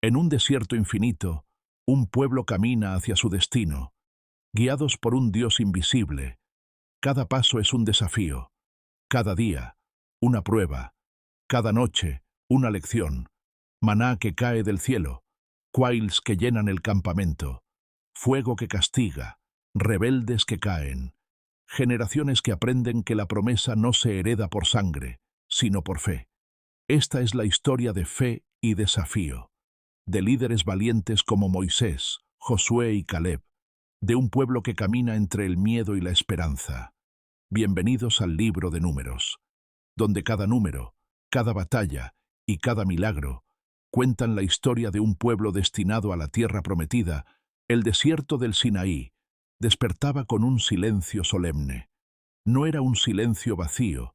En un desierto infinito, un pueblo camina hacia su destino, guiados por un Dios invisible. Cada paso es un desafío, cada día, una prueba, cada noche, una lección. Maná que cae del cielo, quails que llenan el campamento, fuego que castiga, rebeldes que caen, generaciones que aprenden que la promesa no se hereda por sangre, sino por fe. Esta es la historia de fe y desafío, de líderes valientes como Moisés, Josué y Caleb, de un pueblo que camina entre el miedo y la esperanza. Bienvenidos al libro de Números, donde cada número, cada batalla y cada milagro cuentan la historia de un pueblo destinado a la tierra prometida. El desierto del Sinaí despertaba con un silencio solemne. No era un silencio vacío,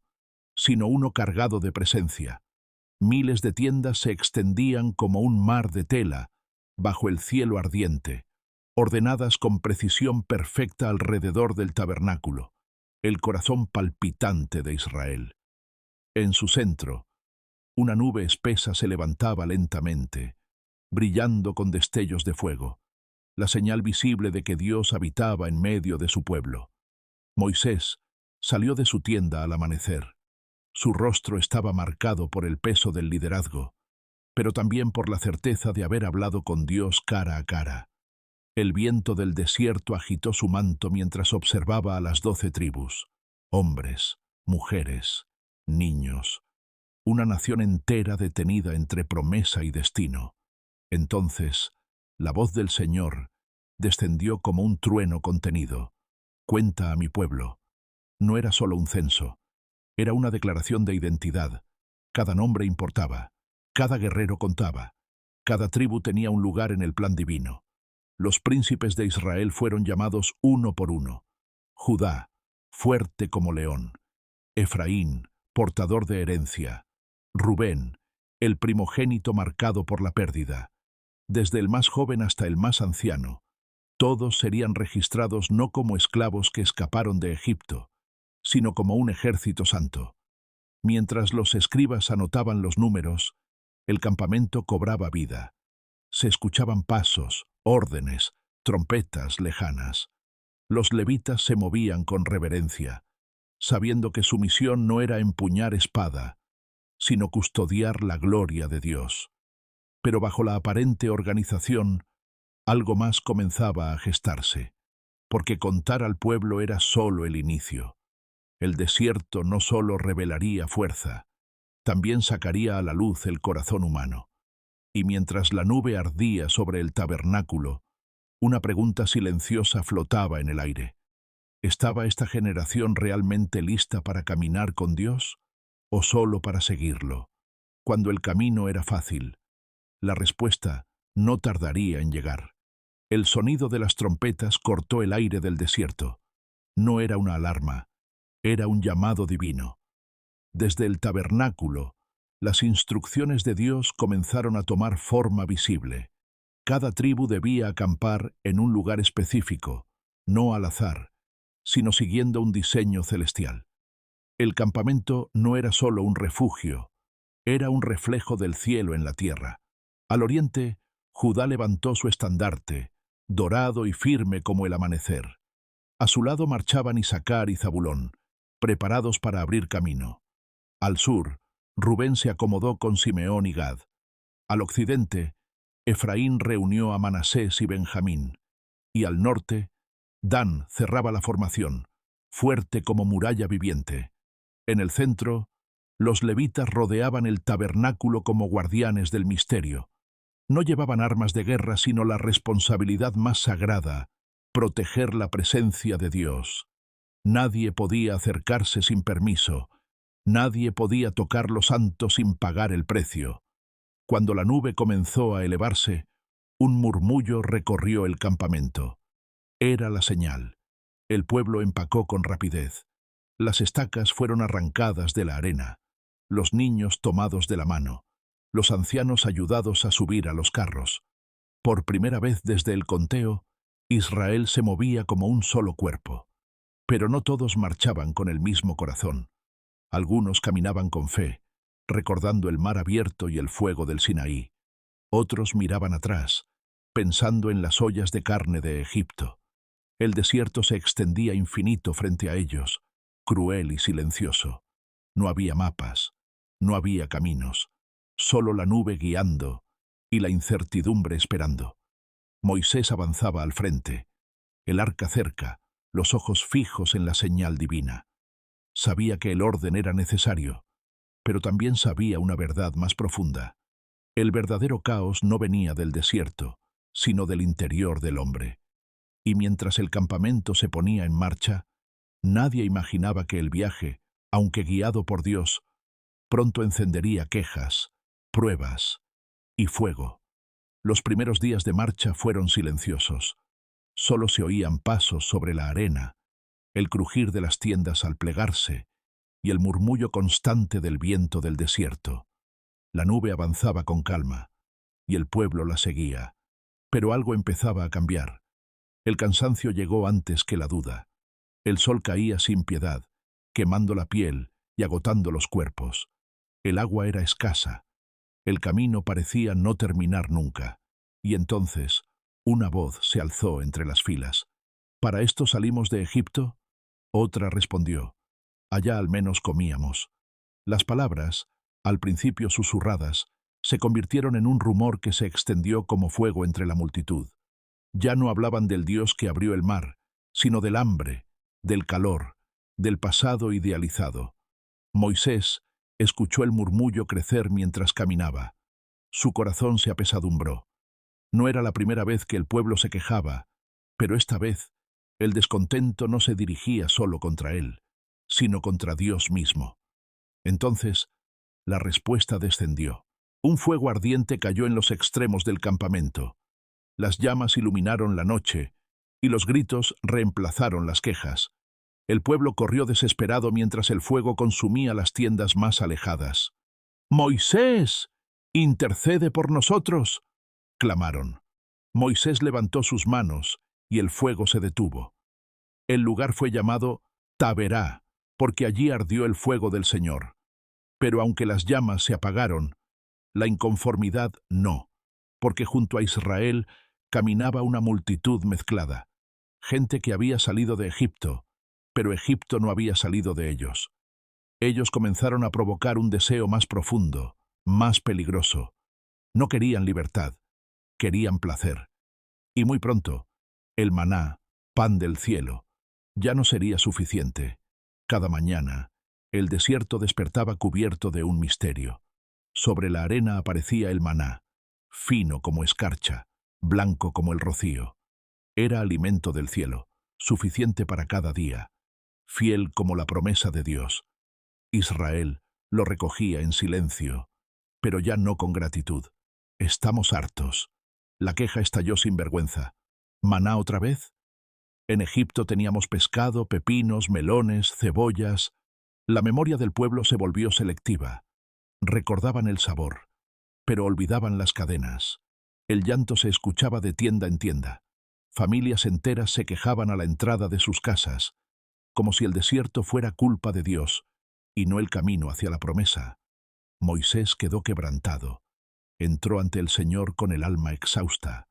sino uno cargado de presencia. Miles de tiendas se extendían como un mar de tela bajo el cielo ardiente, ordenadas con precisión perfecta alrededor del tabernáculo, el corazón palpitante de Israel. En su centro, una nube espesa se levantaba lentamente, brillando con destellos de fuego, la señal visible de que Dios habitaba en medio de su pueblo. Moisés salió de su tienda al amanecer. Su rostro estaba marcado por el peso del liderazgo, pero también por la certeza de haber hablado con Dios cara a cara. El viento del desierto agitó su manto mientras observaba a las 12 tribus, hombres, mujeres, niños, una nación entera detenida entre promesa y destino. Entonces, la voz del Señor descendió como un trueno contenido. Cuenta a mi pueblo. No era solo un censo, era una declaración de identidad. Cada nombre importaba, cada guerrero contaba, cada tribu tenía un lugar en el plan divino. Los príncipes de Israel fueron llamados uno por uno. Judá, fuerte como león. Efraín, portador de herencia. Rubén, el primogénito marcado por la pérdida. Desde el más joven hasta el más anciano, todos serían registrados no como esclavos que escaparon de Egipto, sino como un ejército santo. Mientras los escribas anotaban los números, el campamento cobraba vida. Se escuchaban pasos, órdenes, trompetas lejanas. Los levitas se movían con reverencia, sabiendo que su misión no era empuñar espada, sino custodiar la gloria de Dios. Pero bajo la aparente organización, algo más comenzaba a gestarse, porque contar al pueblo era solo el inicio. El desierto no solo revelaría fuerza, también sacaría a la luz el corazón humano. Y mientras la nube ardía sobre el tabernáculo, una pregunta silenciosa flotaba en el aire. ¿Estaba esta generación realmente lista para caminar con Dios o solo para seguirlo? Cuando el camino era fácil, la respuesta no tardaría en llegar. El sonido de las trompetas cortó el aire del desierto. No era una alarma, era un llamado divino. Desde el tabernáculo, las instrucciones de Dios comenzaron a tomar forma visible. Cada tribu debía acampar en un lugar específico, no al azar, sino siguiendo un diseño celestial. El campamento no era solo un refugio, era un reflejo del cielo en la tierra. Al oriente, Judá levantó su estandarte, dorado y firme como el amanecer. A su lado marchaban Isaacar y Zabulón, preparados para abrir camino. Al sur, Rubén se acomodó con Simeón y Gad. Al occidente, Efraín reunió a Manasés y Benjamín. Y al norte, Dan cerraba la formación, fuerte como muralla viviente. En el centro, los levitas rodeaban el tabernáculo como guardianes del misterio. No llevaban armas de guerra, sino la responsabilidad más sagrada, proteger la presencia de Dios. Nadie podía acercarse sin permiso. Nadie podía tocar lo santo sin pagar el precio. Cuando la nube comenzó a elevarse, un murmullo recorrió el campamento. Era la señal. El pueblo empacó con rapidez. Las estacas fueron arrancadas de la arena, los niños tomados de la mano, los ancianos ayudados a subir a los carros. Por primera vez desde el conteo, Israel se movía como un solo cuerpo. Pero no todos marchaban con el mismo corazón. Algunos caminaban con fe, recordando el mar abierto y el fuego del Sinaí. Otros miraban atrás, pensando en las ollas de carne de Egipto. El desierto se extendía infinito frente a ellos, cruel y silencioso. No había mapas, no había caminos, solo la nube guiando y la incertidumbre esperando. Moisés avanzaba al frente, el arca cerca, los ojos fijos en la señal divina. Sabía que el orden era necesario, pero también sabía una verdad más profunda. El verdadero caos no venía del desierto, sino del interior del hombre. Y mientras el campamento se ponía en marcha, nadie imaginaba que el viaje, aunque guiado por Dios, pronto encendería quejas, pruebas y fuego. Los primeros días de marcha fueron silenciosos. Solo se oían pasos sobre la arena, el crujir de las tiendas al plegarse y el murmullo constante del viento del desierto. La nube avanzaba con calma y el pueblo la seguía, pero algo empezaba a cambiar. El cansancio llegó antes que la duda. El sol caía sin piedad, quemando la piel y agotando los cuerpos. El agua era escasa. El camino parecía no terminar nunca. Y entonces, una voz se alzó entre las filas. ¿Para esto salimos de Egipto? Otra respondió. Allá al menos comíamos. Las palabras, al principio susurradas, se convirtieron en un rumor que se extendió como fuego entre la multitud. Ya no hablaban del Dios que abrió el mar, sino del hambre, del calor, del pasado idealizado. Moisés escuchó el murmullo crecer mientras caminaba. Su corazón se apesadumbró. No era la primera vez que el pueblo se quejaba, pero esta vez el descontento no se dirigía solo contra él, sino contra Dios mismo. Entonces, la respuesta descendió. Un fuego ardiente cayó en los extremos del campamento. Las llamas iluminaron la noche, y los gritos reemplazaron las quejas. El pueblo corrió desesperado mientras el fuego consumía las tiendas más alejadas. «¡Moisés! ¡Intercede por nosotros!», clamaron. Moisés levantó sus manos, y el fuego se detuvo. El lugar fue llamado Taberá, porque allí ardió el fuego del Señor. Pero aunque las llamas se apagaron, la inconformidad no, porque junto a Israel caminaba una multitud mezclada, gente que había salido de Egipto, pero Egipto no había salido de ellos. Ellos comenzaron a provocar un deseo más profundo, más peligroso. No querían libertad, querían placer. Y muy pronto, el maná, pan del cielo, ya no sería suficiente. Cada mañana, el desierto despertaba cubierto de un misterio. Sobre la arena aparecía el maná, fino como escarcha, blanco como el rocío. Era alimento del cielo, suficiente para cada día, fiel como la promesa de Dios. Israel lo recogía en silencio, pero ya no con gratitud. «Estamos hartos». La queja estalló sin vergüenza. «¿Maná otra vez? En Egipto teníamos pescado, pepinos, melones, cebollas». La memoria del pueblo se volvió selectiva. Recordaban el sabor, pero olvidaban las cadenas. El llanto se escuchaba de tienda en tienda. Familias enteras se quejaban a la entrada de sus casas, como si el desierto fuera culpa de Dios y no el camino hacia la promesa. Moisés quedó quebrantado. Entró ante el Señor con el alma exhausta.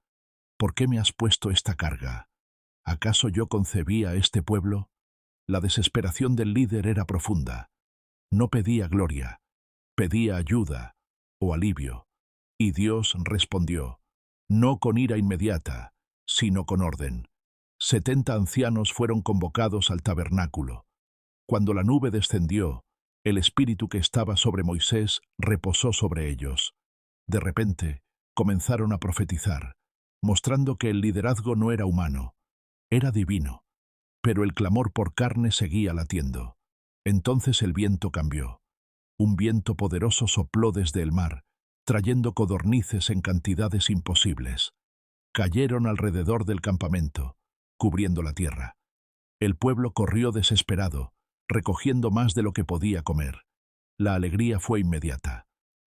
«¿Por qué me has puesto esta carga? ¿Acaso yo concebí a este pueblo?». La desesperación del líder era profunda. No pedía gloria, pedía ayuda o alivio. Y Dios respondió, no con ira inmediata, sino con orden. 70 ancianos fueron convocados al tabernáculo. Cuando la nube descendió, el espíritu que estaba sobre Moisés reposó sobre ellos. De repente, comenzaron a profetizar, mostrando que el liderazgo no era humano, era divino. Pero el clamor por carne seguía latiendo. Entonces el viento cambió. Un viento poderoso sopló desde el mar, trayendo codornices en cantidades imposibles. Cayeron alrededor del campamento, cubriendo la tierra. El pueblo corrió desesperado, recogiendo más de lo que podía comer. La alegría fue inmediata.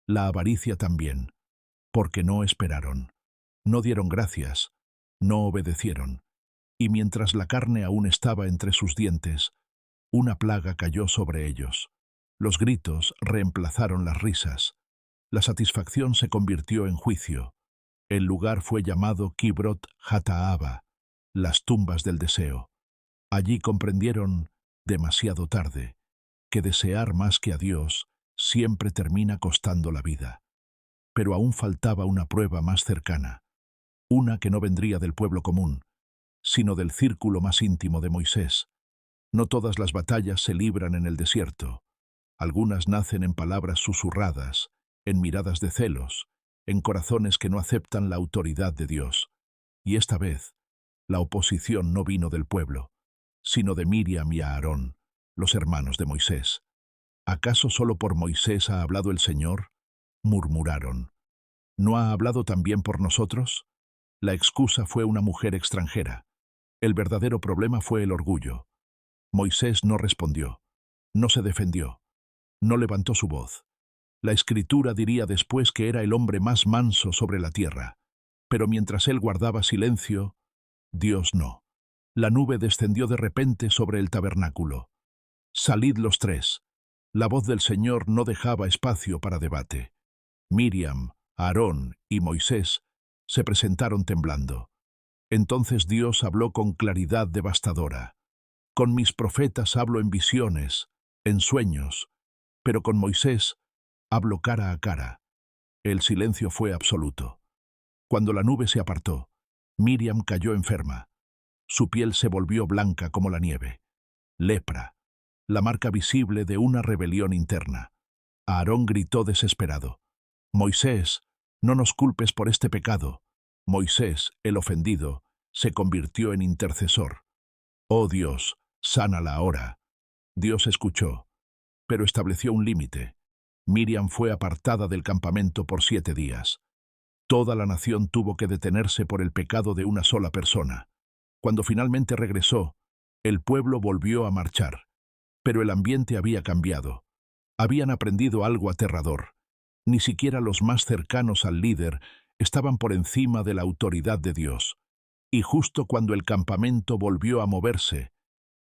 La avaricia también, porque no esperaron. No dieron gracias, no obedecieron. Y mientras la carne aún estaba entre sus dientes, una plaga cayó sobre ellos. Los gritos reemplazaron las risas. La satisfacción se convirtió en juicio. El lugar fue llamado Kibrot Hataaba, las tumbas del deseo. Allí comprendieron, demasiado tarde, que desear más que a Dios siempre termina costando la vida. Pero aún faltaba una prueba más cercana, una que no vendría del pueblo común, sino del círculo más íntimo de Moisés. No todas las batallas se libran en el desierto. Algunas nacen en palabras susurradas, en miradas de celos, en corazones que no aceptan la autoridad de Dios. Y esta vez, la oposición no vino del pueblo, sino de Miriam y Aarón, los hermanos de Moisés. ¿Acaso solo por Moisés ha hablado el Señor? Murmuraron. ¿No ha hablado también por nosotros? La excusa fue una mujer extranjera. El verdadero problema fue el orgullo. Moisés no respondió, no se defendió, no levantó su voz. La Escritura diría después que era el hombre más manso sobre la tierra. Pero mientras él guardaba silencio, Dios no. La nube descendió de repente sobre el tabernáculo. Salid los tres. La voz del Señor no dejaba espacio para debate. Miriam, Aarón y Moisés se presentaron temblando. Entonces Dios habló con claridad devastadora. Con mis profetas hablo en visiones, en sueños, pero con Moisés hablo cara a cara. El silencio fue absoluto. Cuando la nube se apartó, Miriam cayó enferma. Su piel se volvió blanca como la nieve. Lepra, la marca visible de una rebelión interna. Aarón gritó desesperado: Moisés, no nos culpes por este pecado. Moisés, el ofendido, se convirtió en intercesor. Oh Dios, sánala ahora. Dios escuchó, pero estableció un límite. Miriam fue apartada del campamento por 7 días. Toda la nación tuvo que detenerse por el pecado de una sola persona. Cuando finalmente regresó, el pueblo volvió a marchar. Pero el ambiente había cambiado. Habían aprendido algo aterrador. Ni siquiera los más cercanos al líder estaban por encima de la autoridad de Dios. Y justo cuando el campamento volvió a moverse,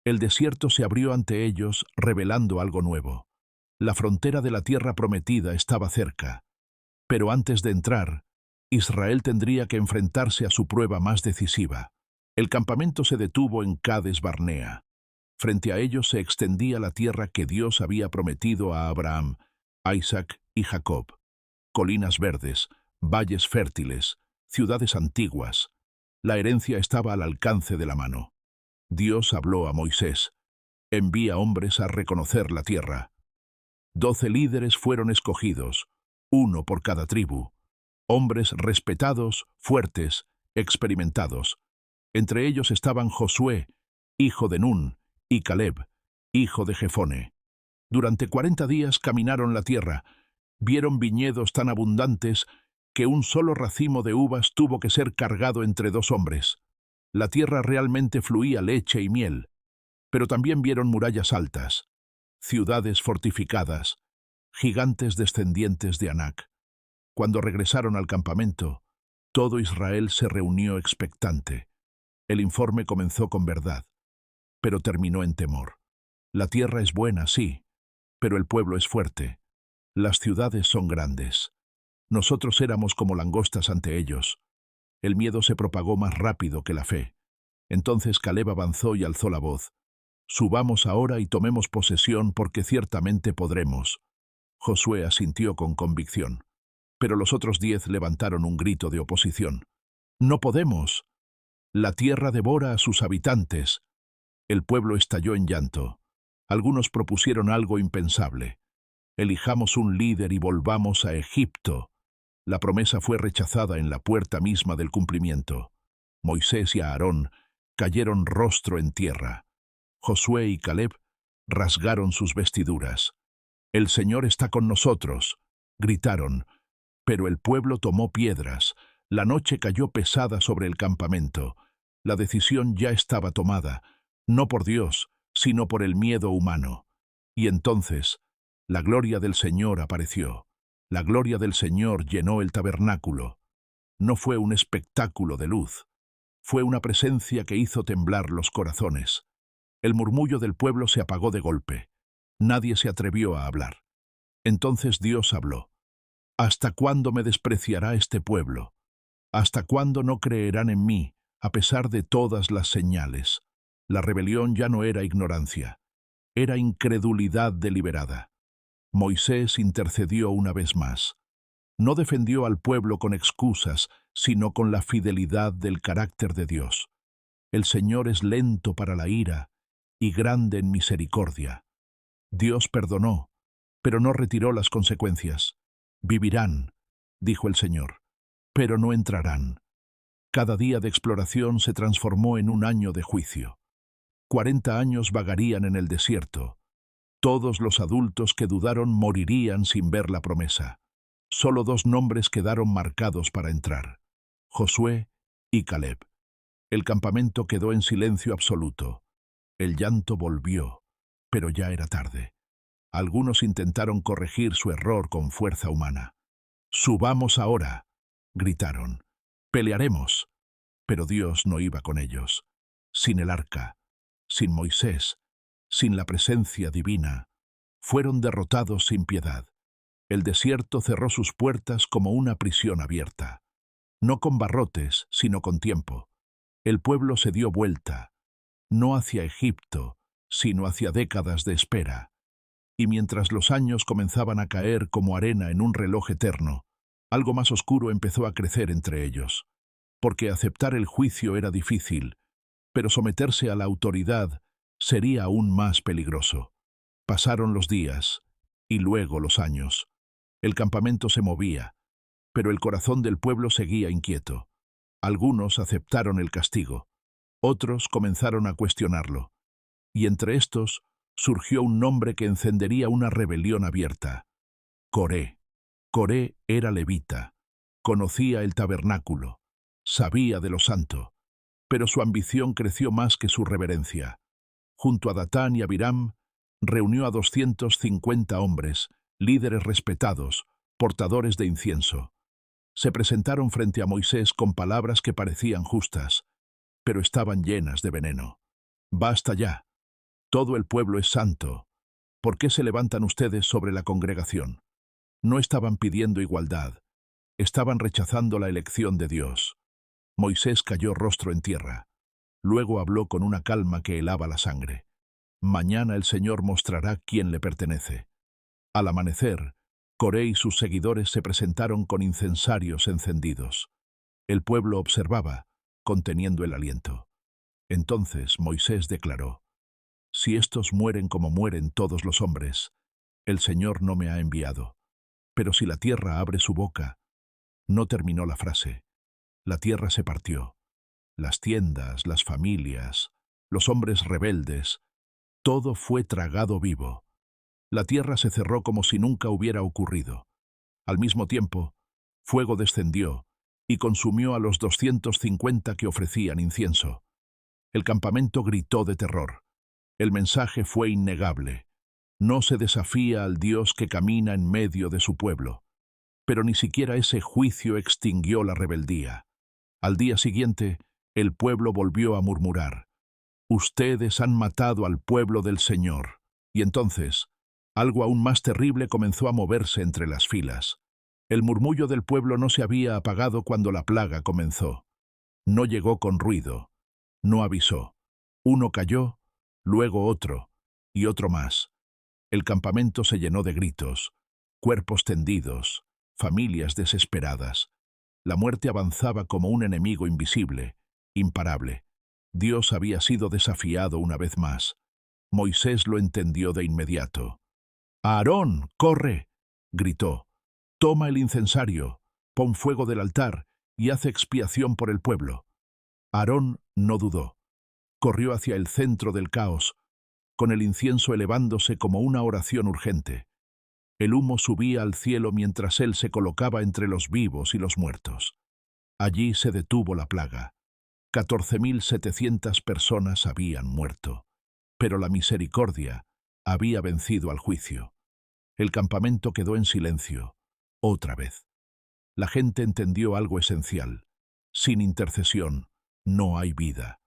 el desierto se abrió ante ellos, revelando algo nuevo. La frontera de la tierra prometida estaba cerca. Pero antes de entrar, Israel tendría que enfrentarse a su prueba más decisiva. El campamento se detuvo en Cades Barnea. Frente a ellos se extendía la tierra que Dios había prometido a Abraham, Isaac y Jacob. Colinas verdes, valles fértiles, ciudades antiguas. La herencia estaba al alcance de la mano. Dios habló a Moisés: envía hombres a reconocer la tierra. 12 líderes fueron escogidos, uno por cada tribu. Hombres respetados, fuertes, experimentados. Entre ellos estaban Josué, hijo de Nun, y Caleb, hijo de Jefone. Durante 40 días caminaron la tierra. Vieron viñedos tan abundantes que un solo racimo de uvas tuvo que ser cargado entre 2 hombres. La tierra realmente fluía leche y miel. Pero también vieron murallas altas, ciudades fortificadas, gigantes descendientes de Anac. Cuando regresaron al campamento, todo Israel se reunió expectante. El informe comenzó con verdad, pero terminó en temor. La tierra es buena, sí, pero el pueblo es fuerte. Las ciudades son grandes. Nosotros éramos como langostas ante ellos. El miedo se propagó más rápido que la fe. Entonces Caleb avanzó y alzó la voz: subamos ahora y tomemos posesión, porque ciertamente podremos. Josué asintió con convicción. Pero los otros 10 levantaron un grito de oposición. No podemos. La tierra devora a sus habitantes. El pueblo estalló en llanto. Algunos propusieron algo impensable: elijamos un líder y volvamos a Egipto. La promesa fue rechazada en la puerta misma del cumplimiento. Moisés y Aarón cayeron rostro en tierra. Josué y Caleb rasgaron sus vestiduras. El Señor está con nosotros, gritaron, pero el pueblo tomó piedras. La noche cayó pesada sobre el campamento. La decisión ya estaba tomada, no por Dios, sino por el miedo humano. Y entonces, la gloria del Señor apareció. La gloria del Señor llenó el tabernáculo. No fue un espectáculo de luz. Fue una presencia que hizo temblar los corazones. El murmullo del pueblo se apagó de golpe. Nadie se atrevió a hablar. Entonces Dios habló: ¿hasta cuándo me despreciará este pueblo? ¿Hasta cuándo no creerán en mí, a pesar de todas las señales? La rebelión ya no era ignorancia, era incredulidad deliberada. Moisés intercedió una vez más. No defendió al pueblo con excusas, sino con la fidelidad del carácter de Dios. El Señor es lento para la ira y grande en misericordia. Dios perdonó, pero no retiró las consecuencias. Vivirán, dijo el Señor, pero no entrarán. Cada día de exploración se transformó en un año de juicio. 40 años vagarían en el desierto. Todos los adultos que dudaron morirían sin ver la promesa. Solo 2 nombres quedaron marcados para entrar: Josué y Caleb. El campamento quedó en silencio absoluto. El llanto volvió, pero ya era tarde. Algunos intentaron corregir su error con fuerza humana. «Subamos ahora», gritaron. «Pelearemos». Pero Dios no iba con ellos. Sin el arca, sin Moisés, sin la presencia divina, fueron derrotados sin piedad. El desierto cerró sus puertas como una prisión abierta. No con barrotes, sino con tiempo. El pueblo se dio vuelta, no hacia Egipto, sino hacia décadas de espera. Y mientras los años comenzaban a caer como arena en un reloj eterno, algo más oscuro empezó a crecer entre ellos. Porque aceptar el juicio era difícil, pero someterse a la autoridad sería aún más peligroso. Pasaron los días, y luego los años. El campamento se movía, pero el corazón del pueblo seguía inquieto. Algunos aceptaron el castigo, otros comenzaron a cuestionarlo, y entre estos surgió un nombre que encendería una rebelión abierta: Coré. Coré era levita, conocía el tabernáculo, sabía de lo santo, pero su ambición creció más que su reverencia. Junto a Datán y Abiram, reunió a 250 hombres, líderes respetados, portadores de incienso. Se presentaron frente a Moisés con palabras que parecían justas, pero estaban llenas de veneno. «Basta ya. Todo el pueblo es santo. ¿Por qué se levantan ustedes sobre la congregación?» No estaban pidiendo igualdad, estaban rechazando la elección de Dios. Moisés cayó rostro en tierra. Luego habló con una calma que helaba la sangre. «Mañana el Señor mostrará quién le pertenece». Al amanecer, Coré y sus seguidores se presentaron con incensarios encendidos. El pueblo observaba, conteniendo el aliento. Entonces Moisés declaró: «Si estos mueren como mueren todos los hombres, el Señor no me ha enviado. Pero si la tierra abre su boca». No terminó la frase. La tierra se partió. Las tiendas, las familias, los hombres rebeldes, todo fue tragado vivo. La tierra se cerró como si nunca hubiera ocurrido. Al mismo tiempo, fuego descendió y consumió a los 250 que ofrecían incienso. El campamento gritó de terror. El mensaje fue innegable. No se desafía al Dios que camina en medio de su pueblo. Pero ni siquiera ese juicio extinguió la rebeldía. Al día siguiente, el pueblo volvió a murmurar: «Ustedes han matado al pueblo del Señor». Y entonces, algo aún más terrible comenzó a moverse entre las filas. El murmullo del pueblo no se había apagado cuando la plaga comenzó. No llegó con ruido, no avisó. Uno cayó, luego otro, y otro más. El campamento se llenó de gritos, cuerpos tendidos, familias desesperadas. La muerte avanzaba como un enemigo invisible, imparable. Dios había sido desafiado una vez más. Moisés lo entendió de inmediato. «Aarón, corre», gritó. «Toma el incensario, pon fuego del altar y haz expiación por el pueblo». Aarón no dudó. Corrió hacia el centro del caos, con el incienso elevándose como una oración urgente. El humo subía al cielo mientras él se colocaba entre los vivos y los muertos. Allí se detuvo la plaga. 14.700 personas habían muerto. Pero la misericordia había vencido al juicio. El campamento quedó en silencio, otra vez. La gente entendió algo esencial. Sin intercesión, no hay vida.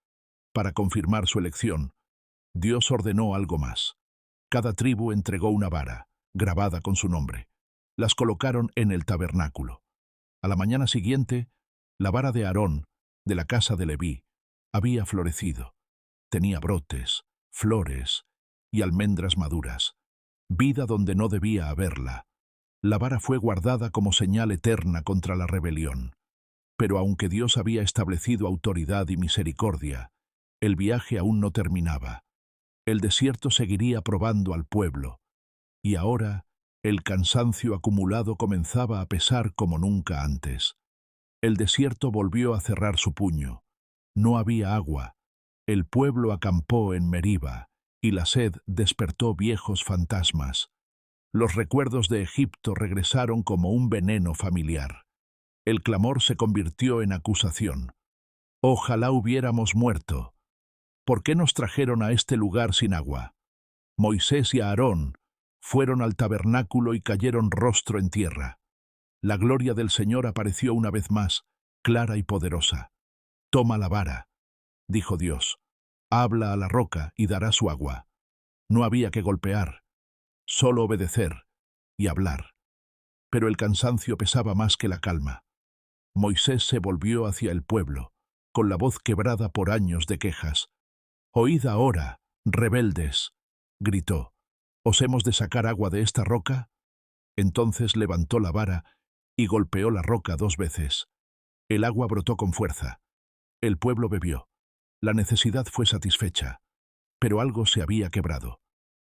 Para confirmar su elección, Dios ordenó algo más. Cada tribu entregó una vara, grabada con su nombre. Las colocaron en el tabernáculo. A la mañana siguiente, La vara de Aarón, de la casa de Leví, había florecido. Tenía brotes, flores y almendras maduras, vida donde no debía haberla. La vara fue guardada como señal eterna contra la rebelión. Pero aunque Dios había establecido autoridad y misericordia, el viaje aún no terminaba. El desierto seguiría probando al pueblo, y ahora el cansancio acumulado comenzaba a pesar como nunca antes. El desierto volvió a cerrar su puño. No había agua. El pueblo acampó en Meriba, y la sed despertó viejos fantasmas. Los recuerdos de Egipto regresaron como un veneno familiar. El clamor se convirtió en acusación. Ojalá hubiéramos muerto. ¿Por qué nos trajeron a este lugar sin agua? Moisés y Aarón fueron al tabernáculo y cayeron rostro en tierra. La gloria del Señor apareció una vez más, clara y poderosa. «Toma la vara», dijo Dios. «Habla a la roca y dará su agua». No había que golpear, solo obedecer y hablar. Pero el cansancio pesaba más que la calma. Moisés se volvió hacia el pueblo, con la voz quebrada por años de quejas. «Oíd ahora, rebeldes», gritó. «¿Os hemos de sacar agua de esta roca?». Entonces levantó la vara y golpeó la roca 2 veces. El agua brotó con fuerza. El pueblo bebió. La necesidad fue satisfecha. Pero algo se había quebrado.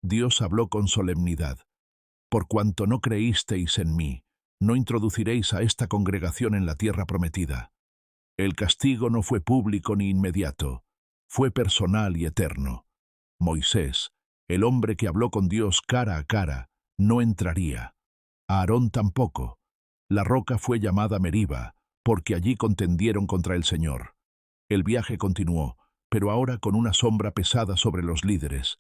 Dios habló con solemnidad. «Por cuanto no creísteis en mí, no introduciréis a esta congregación en la tierra prometida». El castigo no fue público ni inmediato, fue personal y eterno. Moisés, el hombre que habló con Dios cara a cara, no entraría. Aarón tampoco. La roca fue llamada Meriba, porque allí contendieron contra el Señor. El viaje continuó, pero ahora con una sombra pesada sobre los líderes.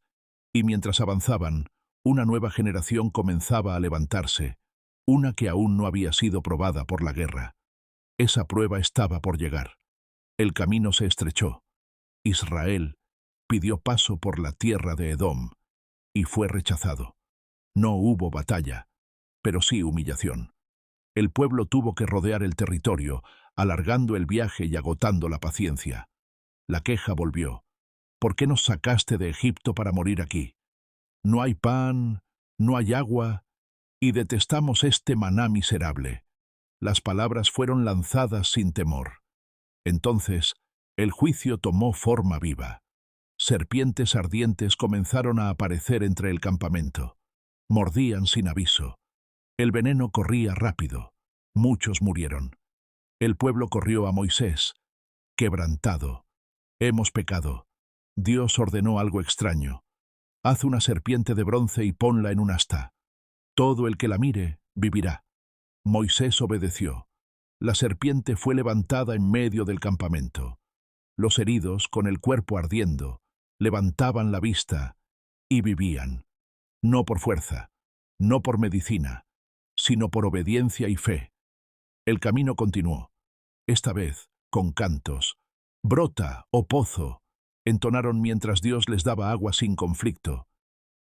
Y mientras avanzaban, una nueva generación comenzaba a levantarse, una que aún no había sido probada por la guerra. Esa prueba estaba por llegar. El camino se estrechó. Israel pidió paso por la tierra de Edom, y fue rechazado. No hubo batalla, pero sí humillación. El pueblo tuvo que rodear el territorio, alargando el viaje y agotando la paciencia. La queja volvió. «¿Por qué nos sacaste de Egipto para morir aquí? No hay pan, no hay agua, y detestamos este maná miserable». Las palabras fueron lanzadas sin temor. Entonces, el juicio tomó forma viva. Serpientes ardientes comenzaron a aparecer entre el campamento. Mordían sin aviso. El veneno corría rápido. Muchos murieron. El pueblo corrió a Moisés, quebrantado. «Hemos pecado». Dios ordenó algo extraño. «Haz una serpiente de bronce y ponla en un asta. Todo el que la mire vivirá». Moisés obedeció. La serpiente fue levantada en medio del campamento. Los heridos, con el cuerpo ardiendo, levantaban la vista y vivían. No por fuerza, no por medicina, sino por obediencia y fe. El camino continuó. Esta vez, con cantos. «Brota, oh pozo», entonaron mientras Dios les daba agua sin conflicto.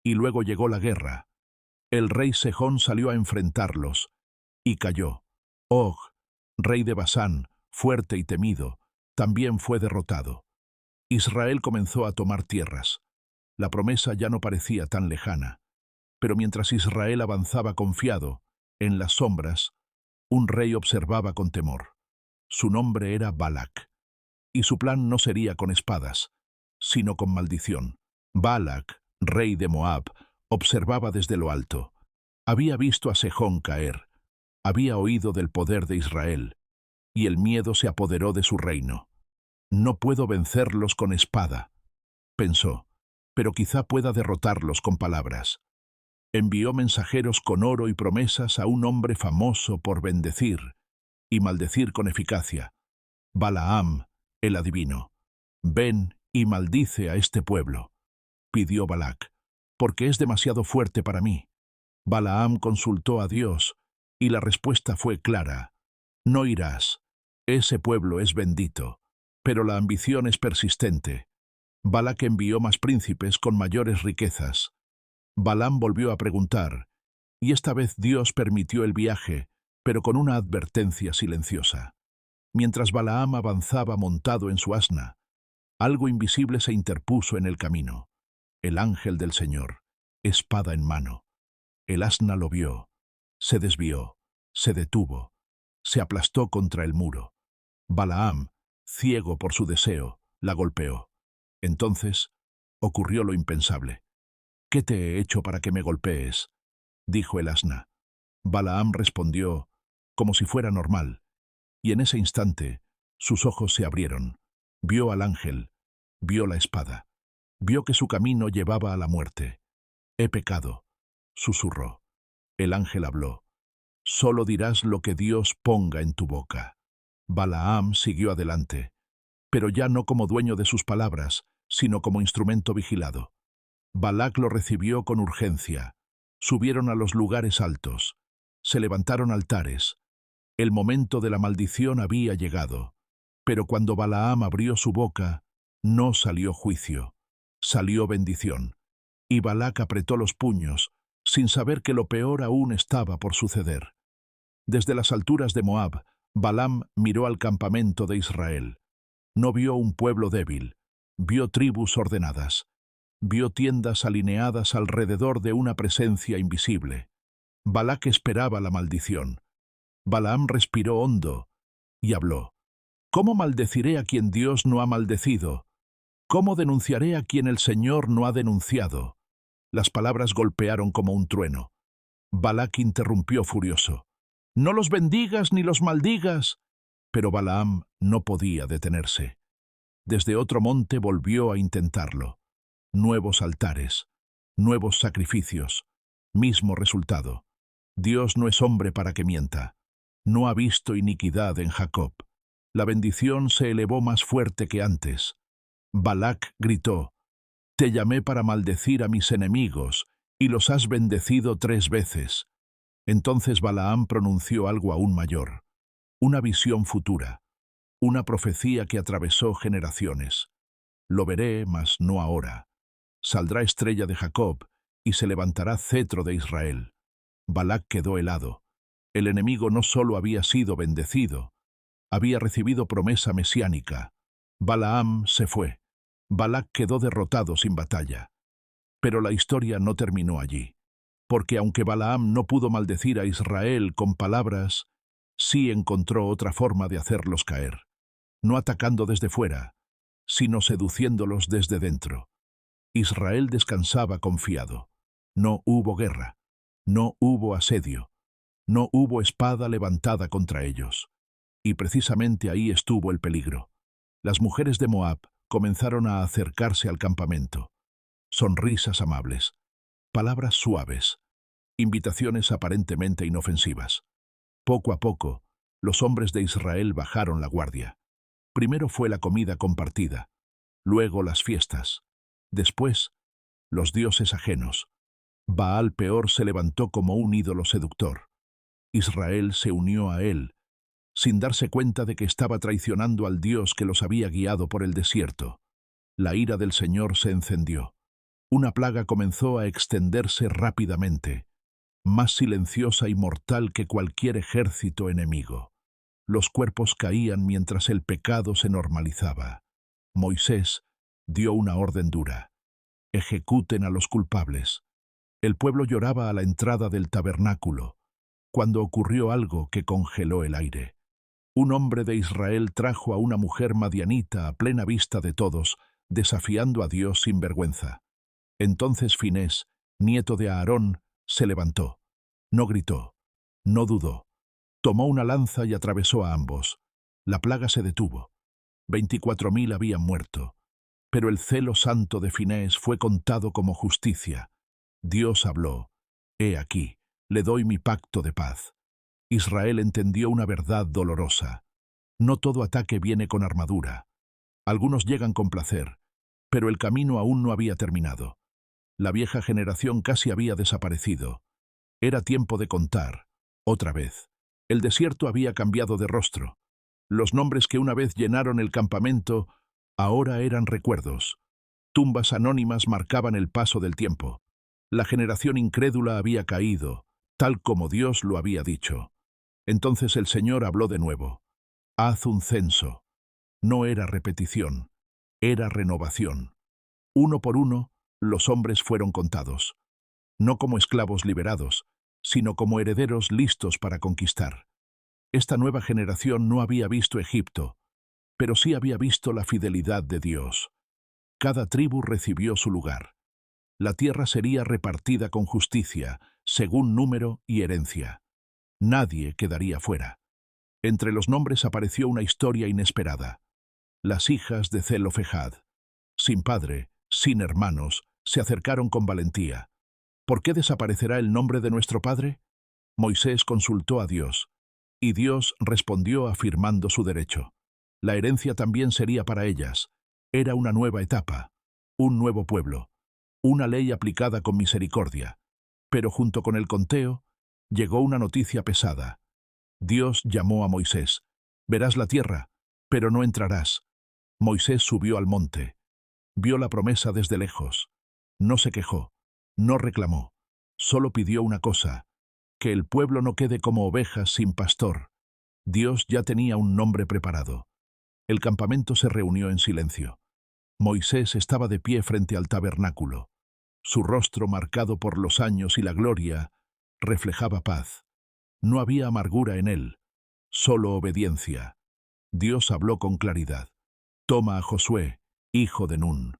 Y luego llegó la guerra. El rey Sejón salió a enfrentarlos, y cayó. Og, rey de Basán, fuerte y temido, también fue derrotado. Israel comenzó a tomar tierras. La promesa ya no parecía tan lejana. Pero mientras Israel avanzaba confiado, en las sombras, un rey observaba con temor. Su nombre era Balac, y su plan no sería con espadas, sino con maldición. Balac, rey de Moab, observaba desde lo alto. Había visto a Sejón caer. Había oído del poder de Israel, y el miedo se apoderó de su reino. «No puedo vencerlos con espada», pensó, «pero quizá pueda derrotarlos con palabras». Envió mensajeros con oro y promesas a un hombre famoso por bendecir y maldecir con eficacia. Balaam, el adivino. «Ven y maldice a este pueblo», pidió Balac, «porque es demasiado fuerte para mí». Balaam consultó a Dios, y la respuesta fue clara. «No irás. Ese pueblo es bendito, pero la ambición es persistente». Balac envió más príncipes con mayores riquezas. Balaam volvió a preguntar, y esta vez Dios permitió el viaje, pero con una advertencia silenciosa. Mientras Balaam avanzaba montado en su asna, algo invisible se interpuso en el camino. El ángel del Señor, espada en mano. El asna lo vio, se desvió, se detuvo, se aplastó contra el muro. Balaam, ciego por su deseo, la golpeó. Entonces ocurrió lo impensable. «¿Qué te he hecho para que me golpees?», dijo el asna. Balaam respondió como si fuera normal, y en ese instante sus ojos se abrieron. Vio al ángel, vio la espada, vio que su camino llevaba a la muerte. «He pecado», susurró. El ángel habló. «Solo dirás lo que Dios ponga en tu boca». Balaam siguió adelante, pero ya no como dueño de sus palabras, sino como instrumento vigilado. Balac lo recibió con urgencia. Subieron a los lugares altos. Se levantaron altares. El momento de la maldición había llegado. Pero cuando Balaam abrió su boca, no salió juicio. Salió bendición. Y Balac apretó los puños, sin saber que lo peor aún estaba por suceder. Desde las alturas de Moab, Balaam miró al campamento de Israel. No vio un pueblo débil, vio tribus ordenadas, vio tiendas alineadas alrededor de una presencia invisible. Balac esperaba la maldición. Balaam respiró hondo y habló. «¿Cómo maldeciré a quien Dios no ha maldecido? ¿Cómo denunciaré a quien el Señor no ha denunciado?» Las palabras golpearon como un trueno. Balac interrumpió furioso. «No los bendigas ni los maldigas». Pero Balaam no podía detenerse. Desde otro monte volvió a intentarlo. Nuevos altares, nuevos sacrificios, mismo resultado. Dios no es hombre para que mienta. No ha visto iniquidad en Jacob. La bendición se elevó más fuerte que antes. Balac gritó: «Te llamé para maldecir a mis enemigos, y los has bendecido 3 veces». Entonces Balaam pronunció algo aún mayor, una visión futura, una profecía que atravesó generaciones. «Lo veré, mas no ahora. Saldrá estrella de Jacob, y se levantará cetro de Israel». Balac quedó helado. El enemigo no solo había sido bendecido, había recibido promesa mesiánica. Balaam se fue. Balac quedó derrotado sin batalla. Pero la historia no terminó allí, porque aunque Balaam no pudo maldecir a Israel con palabras, sí encontró otra forma de hacerlos caer, no atacando desde fuera, sino seduciéndolos desde dentro. Israel descansaba confiado. No hubo guerra, no hubo asedio, no hubo espada levantada contra ellos. Y precisamente ahí estuvo el peligro. Las mujeres de Moab comenzaron a acercarse al campamento. Sonrisas amables, palabras suaves, invitaciones aparentemente inofensivas. Poco a poco, los hombres de Israel bajaron la guardia. Primero fue la comida compartida, luego las fiestas, después los dioses ajenos. Baal Peor se levantó como un ídolo seductor. Israel se unió a él, sin darse cuenta de que estaba traicionando al Dios que los había guiado por el desierto. La ira del Señor se encendió. Una plaga comenzó a extenderse rápidamente, más silenciosa y mortal que cualquier ejército enemigo. Los cuerpos caían mientras el pecado se normalizaba. Moisés dio una orden dura: «Ejecuten a los culpables». El pueblo lloraba a la entrada del tabernáculo, cuando ocurrió algo que congeló el aire. Un hombre de Israel trajo a una mujer madianita a plena vista de todos, desafiando a Dios sin vergüenza. Entonces Finés, nieto de Aarón, se levantó. No gritó, no dudó. Tomó una lanza y atravesó a ambos. La plaga se detuvo. 24.000 habían muerto. Pero el celo santo de Finés fue contado como justicia. Dios habló: «He aquí, le doy mi pacto de paz». Israel entendió una verdad dolorosa. No todo ataque viene con armadura. Algunos llegan con placer, pero el camino aún no había terminado. La vieja generación casi había desaparecido. Era tiempo de contar, otra vez. El desierto había cambiado de rostro. Los nombres que una vez llenaron el campamento ahora eran recuerdos. Tumbas anónimas marcaban el paso del tiempo. La generación incrédula había caído, tal como Dios lo había dicho. Entonces el Señor habló de nuevo. Haz un censo. No era repetición, era renovación. Uno por uno, los hombres fueron contados, no como esclavos liberados, sino como herederos listos para conquistar. Esta nueva generación no había visto Egipto, pero sí había visto la fidelidad de Dios. Cada tribu recibió su lugar. La tierra sería repartida con justicia, según número y herencia. Nadie quedaría fuera. Entre los nombres apareció una historia inesperada. Las hijas de Zelofehad, sin padre, sin hermanos, se acercaron con valentía. ¿Por qué desaparecerá el nombre de nuestro padre? Moisés consultó a Dios, y Dios respondió afirmando su derecho. La herencia también sería para ellas. Era una nueva etapa, un nuevo pueblo, una ley aplicada con misericordia. Pero junto con el conteo, llegó una noticia pesada. Dios llamó a Moisés. Verás la tierra, pero no entrarás. Moisés subió al monte. Vio la promesa desde lejos. No se quejó, no reclamó. Solo pidió una cosa: que el pueblo no quede como ovejas sin pastor. Dios ya tenía un nombre preparado. El campamento se reunió en silencio. Moisés estaba de pie frente al tabernáculo. Su rostro, marcado por los años y la gloria, reflejaba paz. No había amargura en él, solo obediencia. Dios habló con claridad. Toma a Josué, hijo de Nun,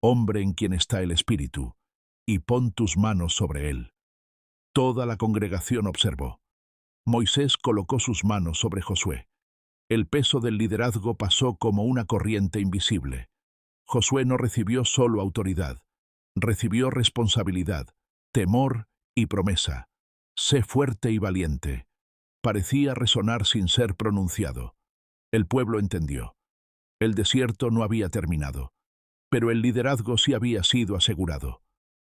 hombre en quien está el Espíritu, y pon tus manos sobre él. Toda la congregación observó. Moisés colocó sus manos sobre Josué. El peso del liderazgo pasó como una corriente invisible. Josué no recibió solo autoridad, recibió responsabilidad, temor y promesa. Sé fuerte y valiente. Parecía resonar sin ser pronunciado. El pueblo entendió. El desierto no había terminado, pero el liderazgo sí había sido asegurado.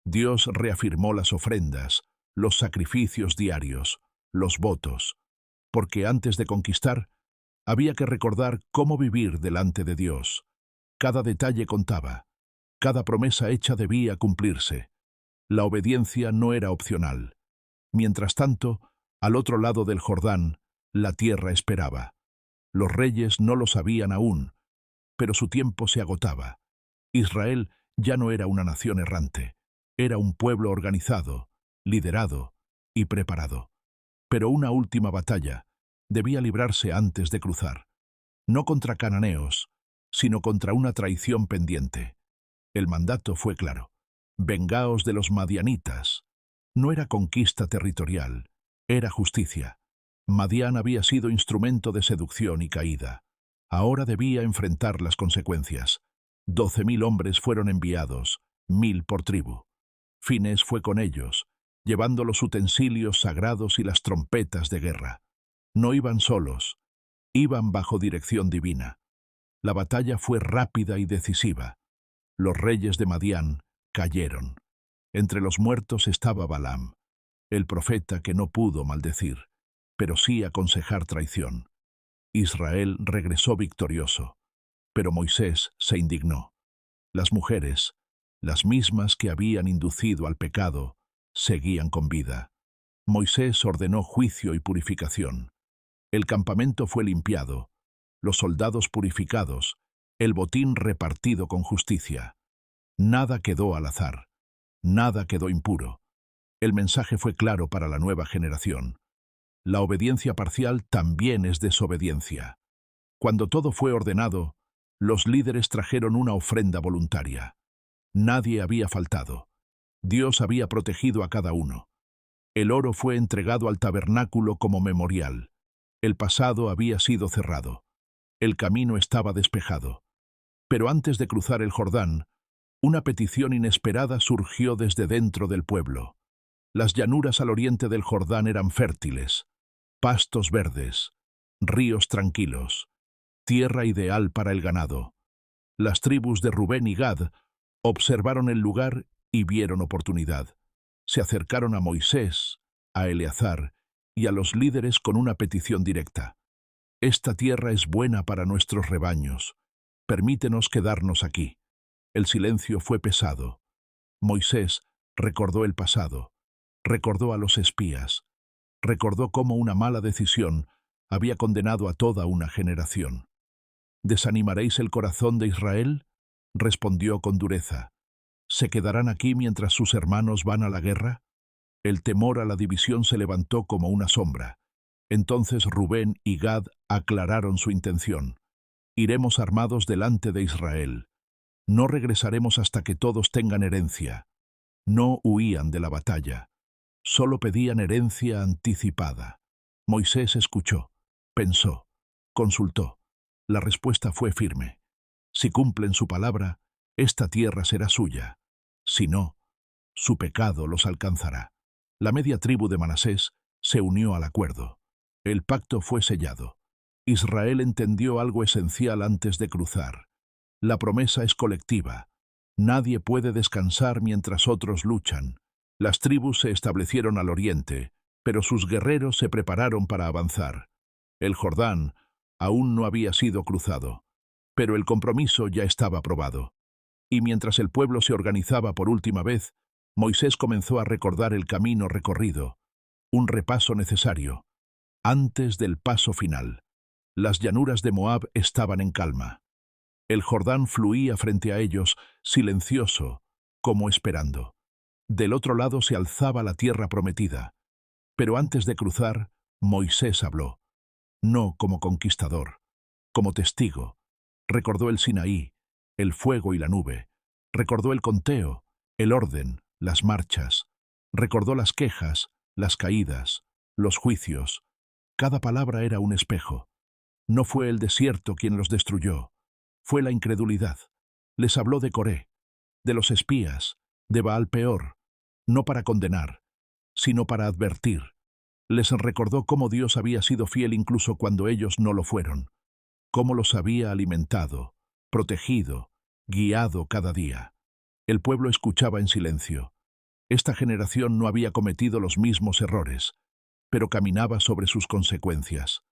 Dios reafirmó las ofrendas, los sacrificios diarios, los votos, porque antes de conquistar, había que recordar cómo vivir delante de Dios. Cada detalle contaba, cada promesa hecha debía cumplirse. La obediencia no era opcional. Mientras tanto, al otro lado del Jordán, la tierra esperaba. Los reyes no lo sabían aún, pero su tiempo se agotaba. Israel ya no era una nación errante, era un pueblo organizado, liderado y preparado. Pero una última batalla debía librarse antes de cruzar, no contra cananeos, sino contra una traición pendiente. El mandato fue claro: vengaos de los madianitas. No era conquista territorial, era justicia. Madián había sido instrumento de seducción y caída. Ahora debía enfrentar las consecuencias. 12.000 hombres fueron enviados, 1.000 por tribu. Fines fue con ellos, llevando los utensilios sagrados y las trompetas de guerra. No iban solos, iban bajo dirección divina. La batalla fue rápida y decisiva. Los reyes de Madián cayeron. Entre los muertos estaba Balaam, el profeta que no pudo maldecir, pero sí aconsejar traición. Israel regresó victorioso, pero Moisés se indignó. Las mujeres, las mismas que habían inducido al pecado, seguían con vida. Moisés ordenó juicio y purificación. El campamento fue limpiado, los soldados purificados, el botín repartido con justicia. Nada quedó al azar, nada quedó impuro. El mensaje fue claro para la nueva generación. La obediencia parcial también es desobediencia. Cuando todo fue ordenado, los líderes trajeron una ofrenda voluntaria. Nadie había faltado. Dios había protegido a cada uno. El oro fue entregado al tabernáculo como memorial. El pasado había sido cerrado. El camino estaba despejado. Pero antes de cruzar el Jordán, una petición inesperada surgió desde dentro del pueblo. Las llanuras al oriente del Jordán eran fértiles, pastos verdes, ríos tranquilos, tierra ideal para el ganado. Las tribus de Rubén y Gad observaron el lugar y vieron oportunidad. Se acercaron a Moisés, a Eleazar y a los líderes con una petición directa. Esta tierra es buena para nuestros rebaños. Permítenos quedarnos aquí. El silencio fue pesado. Moisés recordó el pasado, recordó a los espías, recordó cómo una mala decisión había condenado a toda una generación. ¿Desanimaréis el corazón de Israel? Respondió con dureza. ¿Se quedarán aquí mientras sus hermanos van a la guerra? El temor a la división se levantó como una sombra. Entonces Rubén y Gad aclararon su intención. Iremos armados delante de Israel. No regresaremos hasta que todos tengan herencia. No huían de la batalla. Solo pedían herencia anticipada. Moisés escuchó, pensó, consultó. La respuesta fue firme. Si cumplen su palabra, esta tierra será suya. Si no, su pecado los alcanzará. La media tribu de Manasés se unió al acuerdo. El pacto fue sellado. Israel entendió algo esencial antes de cruzar. La promesa es colectiva. Nadie puede descansar mientras otros luchan. Las tribus se establecieron al oriente, pero sus guerreros se prepararon para avanzar. El Jordán aún no había sido cruzado, pero el compromiso ya estaba aprobado. Y mientras el pueblo se organizaba por última vez, Moisés comenzó a recordar el camino recorrido, un repaso necesario. Antes del paso final, las llanuras de Moab estaban en calma. El Jordán fluía frente a ellos, silencioso, como esperando. Del otro lado se alzaba la tierra prometida. Pero antes de cruzar, Moisés habló. No como conquistador, como testigo. Recordó el Sinaí, el fuego y la nube. Recordó el conteo, el orden, las marchas. Recordó las quejas, las caídas, los juicios. Cada palabra era un espejo. No fue el desierto quien los destruyó. Fue la incredulidad. Les habló de Coré, de los espías, de Baal Peor, no para condenar, sino para advertir. Les recordó cómo Dios había sido fiel incluso cuando ellos no lo fueron, cómo los había alimentado, protegido, guiado cada día. El pueblo escuchaba en silencio. Esta generación no había cometido los mismos errores, pero caminaba sobre sus consecuencias.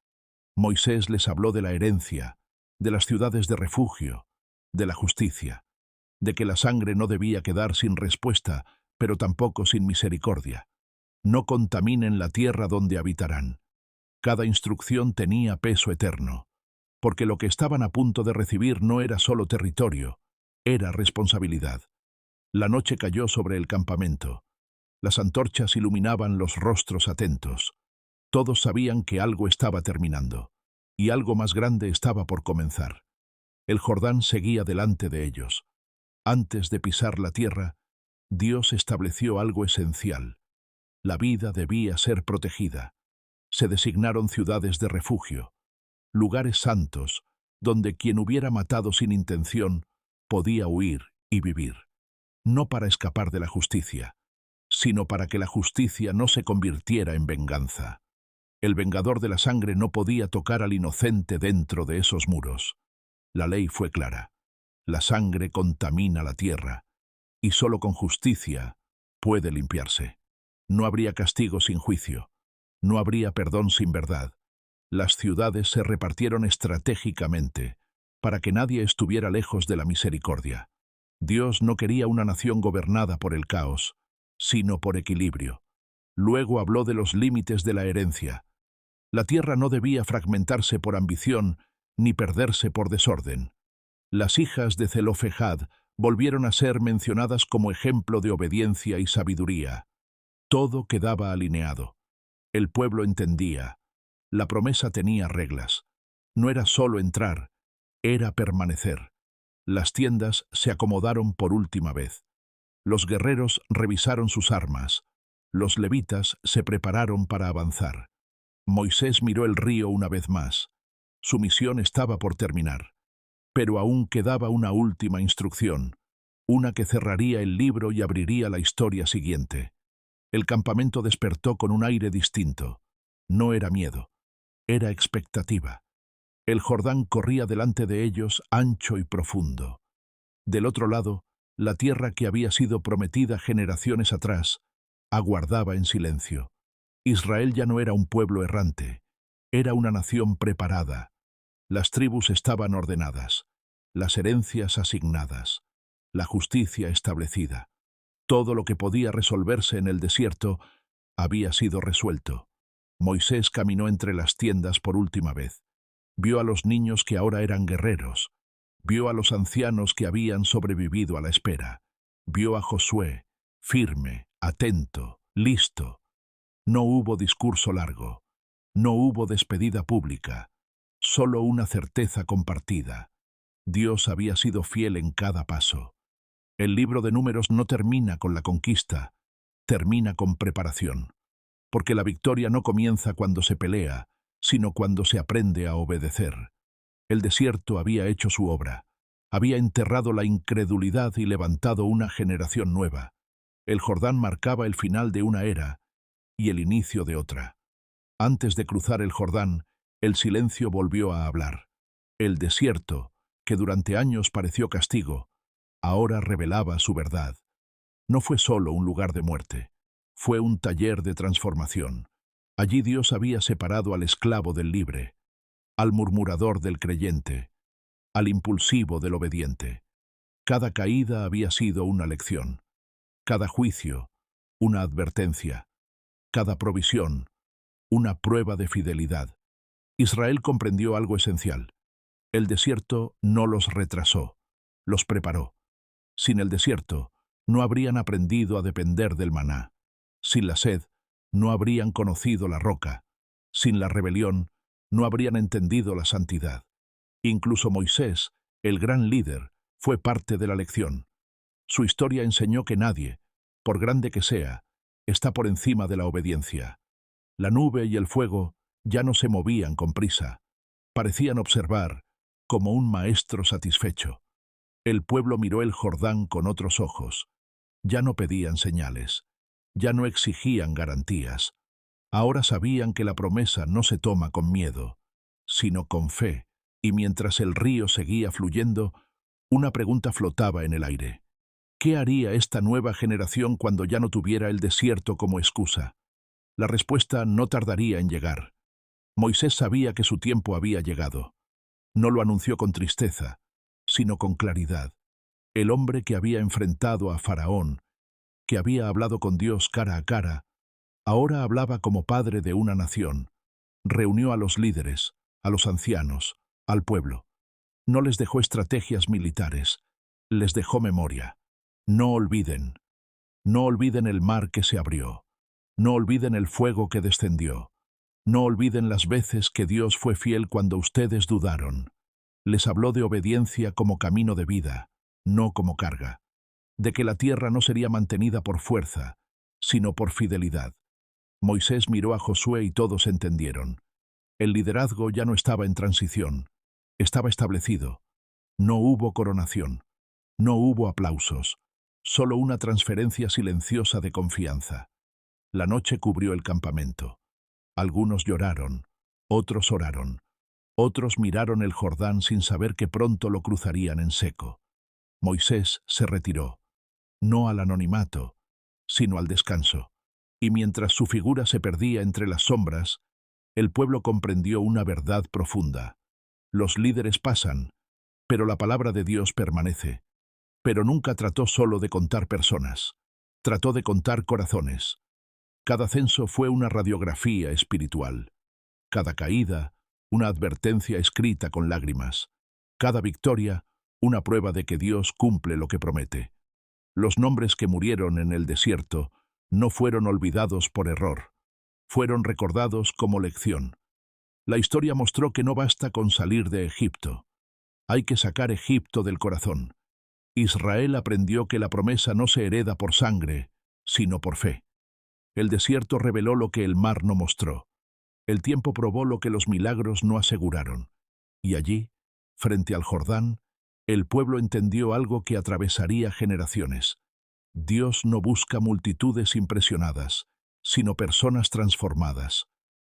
Moisés les habló de la herencia, de las ciudades de refugio, de la justicia, de que la sangre no debía quedar sin respuesta, pero tampoco sin misericordia. No contaminen la tierra donde habitarán. Cada instrucción tenía peso eterno, porque lo que estaban a punto de recibir no era solo territorio, era responsabilidad. La noche cayó sobre el campamento. Las antorchas iluminaban los rostros atentos. Todos sabían que algo estaba terminando, y algo más grande estaba por comenzar. El Jordán seguía delante de ellos. Antes de pisar la tierra, Dios estableció algo esencial. La vida debía ser protegida. Se designaron ciudades de refugio, lugares santos, donde quien hubiera matado sin intención podía huir y vivir. No para escapar de la justicia, sino para que la justicia no se convirtiera en venganza. El vengador de la sangre no podía tocar al inocente dentro de esos muros. La ley fue clara. La sangre contamina la tierra, y solo con justicia puede limpiarse. No habría castigo sin juicio. No habría perdón sin verdad. Las ciudades se repartieron estratégicamente para que nadie estuviera lejos de la misericordia. Dios no quería una nación gobernada por el caos, sino por equilibrio. Luego habló de los límites de la herencia. La tierra no debía fragmentarse por ambición ni perderse por desorden. Las hijas de Zelofejad volvieron a ser mencionadas como ejemplo de obediencia y sabiduría. Todo quedaba alineado. El pueblo entendía. La promesa tenía reglas. No era solo entrar, era permanecer. Las tiendas se acomodaron por última vez. Los guerreros revisaron sus armas. Los levitas se prepararon para avanzar. Moisés miró el río una vez más. Su misión estaba por terminar. Pero aún quedaba una última instrucción, una que cerraría el libro y abriría la historia siguiente. El campamento despertó con un aire distinto. No era miedo, era expectativa. El Jordán corría delante de ellos, ancho y profundo. Del otro lado, la tierra que había sido prometida generaciones atrás, aguardaba en silencio. Israel ya no era un pueblo errante, era una nación preparada. Las tribus estaban ordenadas, las herencias asignadas, la justicia establecida. Todo lo que podía resolverse en el desierto había sido resuelto. Moisés caminó entre las tiendas por última vez. Vio a los niños que ahora eran guerreros. Vio a los ancianos que habían sobrevivido a la espera. Vio a Josué, firme, atento, listo. No hubo discurso largo. No hubo despedida pública. Solo una certeza compartida. Dios había sido fiel en cada paso. El libro de Números no termina con la conquista, termina con preparación. Porque la victoria no comienza cuando se pelea, sino cuando se aprende a obedecer. El desierto había hecho su obra. Había enterrado la incredulidad y levantado una generación nueva. El Jordán marcaba el final de una era y el inicio de otra. Antes de cruzar el Jordán, el silencio volvió a hablar. El desierto, que durante años pareció castigo, ahora revelaba su verdad. No fue solo un lugar de muerte, fue un taller de transformación. Allí Dios había separado al esclavo del libre, al murmurador del creyente, al impulsivo del obediente. Cada caída había sido una lección, cada juicio, una advertencia, cada provisión, una prueba de fidelidad. Israel comprendió algo esencial. El desierto no los retrasó, los preparó. Sin el desierto, no habrían aprendido a depender del maná. Sin la sed, no habrían conocido la roca. Sin la rebelión, no habrían entendido la santidad. Incluso Moisés, el gran líder, fue parte de la lección. Su historia enseñó que nadie, por grande que sea, está por encima de la obediencia. La nube y el fuego ya no se movían con prisa. Parecían observar, como un maestro satisfecho. El pueblo miró el Jordán con otros ojos. Ya no pedían señales. Ya no exigían garantías. Ahora sabían que la promesa no se toma con miedo, sino con fe, y mientras el río seguía fluyendo, una pregunta flotaba en el aire. ¿Qué haría esta nueva generación cuando ya no tuviera el desierto como excusa? La respuesta no tardaría en llegar. Moisés sabía que su tiempo había llegado. No lo anunció con tristeza, sino con claridad. El hombre que había enfrentado a Faraón, que había hablado con Dios cara a cara, ahora hablaba como padre de una nación. Reunió a los líderes, a los ancianos, al pueblo. No les dejó estrategias militares, les dejó memoria. No olviden. No olviden el mar que se abrió. No olviden el fuego que descendió. No olviden las veces que Dios fue fiel cuando ustedes dudaron. Les habló de obediencia como camino de vida, no como carga. De que la tierra no sería mantenida por fuerza, sino por fidelidad. Moisés miró a Josué y todos entendieron. El liderazgo ya no estaba en transición, estaba establecido. No hubo coronación, no hubo aplausos, solo una transferencia silenciosa de confianza. La noche cubrió el campamento. Algunos lloraron, otros oraron, otros miraron el Jordán sin saber que pronto lo cruzarían en seco. Moisés se retiró, no al anonimato, sino al descanso. Y mientras su figura se perdía entre las sombras, el pueblo comprendió una verdad profunda. Los líderes pasan, pero la palabra de Dios permanece. Pero nunca trató solo de contar personas, trató de contar corazones. Cada censo fue una radiografía espiritual. Cada caída, una advertencia escrita con lágrimas. Cada victoria, una prueba de que Dios cumple lo que promete. Los nombres que murieron en el desierto no fueron olvidados por error. Fueron recordados como lección. La historia mostró que no basta con salir de Egipto. Hay que sacar Egipto del corazón. Israel aprendió que la promesa no se hereda por sangre, sino por fe. El desierto reveló lo que el mar no mostró. El tiempo probó lo que los milagros no aseguraron. Y allí, frente al Jordán, el pueblo entendió algo que atravesaría generaciones. Dios no busca multitudes impresionadas, sino personas transformadas.